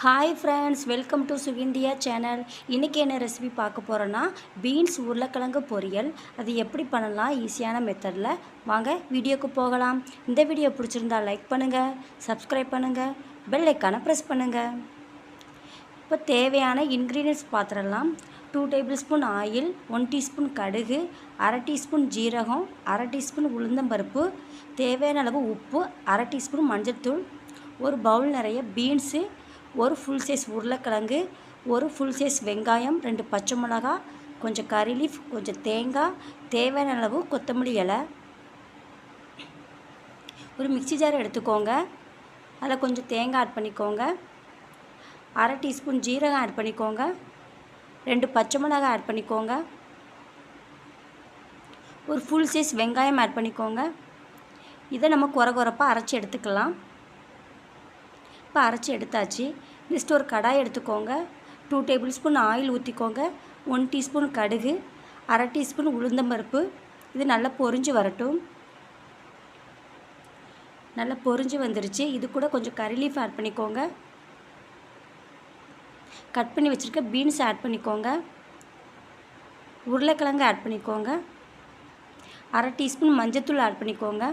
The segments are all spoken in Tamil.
Hi friends, welcome to Sugindiya channel. இன்னைக்கு என்ன ரெசிபி பார்க்க போறோம்னா பீன்ஸ் உருளைக்கிழங்கு பொரியல். அது எப்படி பண்ணலாம் ஈஸியான மெத்தட்ல. வாங்க வீடியோக்கு போகலாம். இந்த வீடியோ பிடிச்சிருந்தா லைக் பண்ணுங்க, Subscribe பண்ணுங்க, பெல் ஐகானை பிரஸ் பண்ணுங்க. இப்போ தேவையான இன்கிரிடியன்ட்ஸ் பார்த்துடலாம். 2 டேபிள்ஸ்பூன் ஆயில், 1 டீஸ்பூன் கடுகு, 1/2 டீஸ்பூன் ஜீரகம், 1/2 டீஸ்பூன் உளுந்தம்பருப்பு, தேவையான அளவு உப்பு, 1/2 டீஸ்பூன் மஞ்சள்தூள், ஒரு பவுல் நிறைய பீன்ஸு, ஒரு ஃபுல் சைஸ் உருளைக்கிழங்கு, ஒரு ஃபுல் சைஸ் வெங்காயம், 2 பச்சை மிளகாய், கொஞ்சம் கறி லீஃப், கொஞ்சம் தேங்காய், தேவையான அளவு கொத்தமல்லி இலை. ஒரு மிக்ஸி ஜார் எடுத்துக்கோங்க. அதில் கொஞ்சம் தேங்காய் ஆட் பண்ணிக்கோங்க. 1/2 டீஸ்பூன் ஜீரகம் ஆட் பண்ணிக்கோங்க. 2 பச்சை மிளகாய் ஆட் பண்ணிக்கோங்க. ஒரு ஃபுல் சைஸ் வெங்காயம் ஆட் பண்ணிக்கோங்க. இதை நம்ம குறப்பாக அரைச்சி எடுத்துக்கலாம். இப்போ அரைச்சி எடுத்தாச்சு. நெக்ஸ்ட் ஒரு கடாய் எடுத்துக்கோங்க. 2 டேபிள்ஸ்பூன் ஆயில் ஊற்றிக்கோங்க. 1 டீஸ்பூன் கடுகு, 1/2 டீஸ்பூன் உளுந்தம்பருப்பு. இது நல்லா பொரிஞ்சு வரட்டும். நல்லா பொரிஞ்சு வந்துருச்சு. இது கூட கொஞ்சம் கறி லீஃப் ஆட் பண்ணிக்கோங்க. கட் பண்ணி வச்சுருக்க பீன்ஸ் ஆட் பண்ணிக்கோங்க. உருளைக்கிழங்கு ஆட் பண்ணிக்கோங்க. 1/2 டீஸ்பூன் மஞ்சள்தூள் ஆட் பண்ணிக்கோங்க.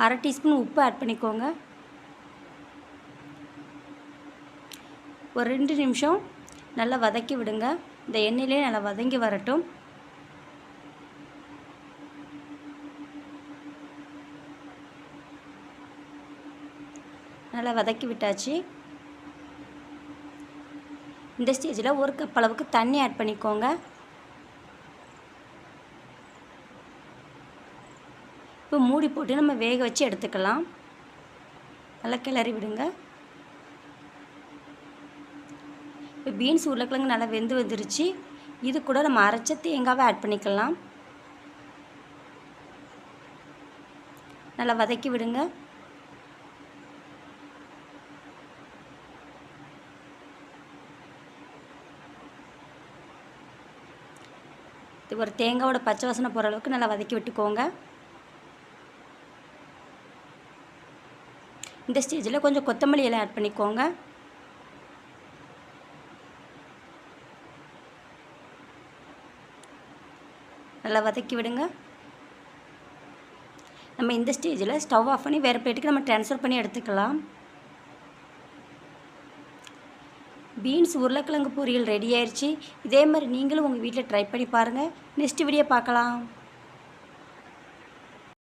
1/2 டீஸ்பூன் உப்பு ஆட் பண்ணிக்கோங்க. ஒரு 2 நிமிஷம் நல்லா வதக்கி விடுங்க. இந்த எண்ணெயிலே நல்லா வதங்கி வரட்டும். நல்லா வதக்கி விட்டாச்சு. இந்த ஸ்டேஜில் 1 கப் அளவுக்கு தண்ணி ஆட் பண்ணிக்கோங்க. இப்போ மூடி போட்டு நம்ம வேக வச்சு எடுத்துக்கலாம். நல்லா கிளறி விடுங்க. இப்போ பீன்ஸ் உருளைக்கிழங்கு நல்லா வெந்து வந்துருச்சு. இது கூட நம்ம அரைச்ச தேங்காவை ஆட் பண்ணிக்கலாம். நல்லா வதக்கி விடுங்க. இது ஒரு தேங்காவோட பச்சை வாசனை போகிற அளவுக்கு நல்லா வதக்கி விட்டுக்கோங்க. இந்த ஸ்டேஜில் கொஞ்சம் கொத்தமல்லி இலை ஆட் பண்ணிக்கோங்க. நல்லா வதக்கி விடுங்க. நம்ம இந்த ஸ்டேஜில் ஸ்டவ் ஆஃப் பண்ணி வேறு பிளேட்டுக்கு நம்ம ட்ரான்ஸ்ஃபர் பண்ணி எடுத்துக்கலாம். பீன்ஸ் உருளைக்கிழங்கு பொரியல் ரெடி ஆயிடுச்சு. இதே மாதிரி நீங்களும் உங்கள் வீட்டில் ட்ரை பண்ணி பாருங்கள். நெக்ஸ்ட் வீடியோ பார்க்கலாம்.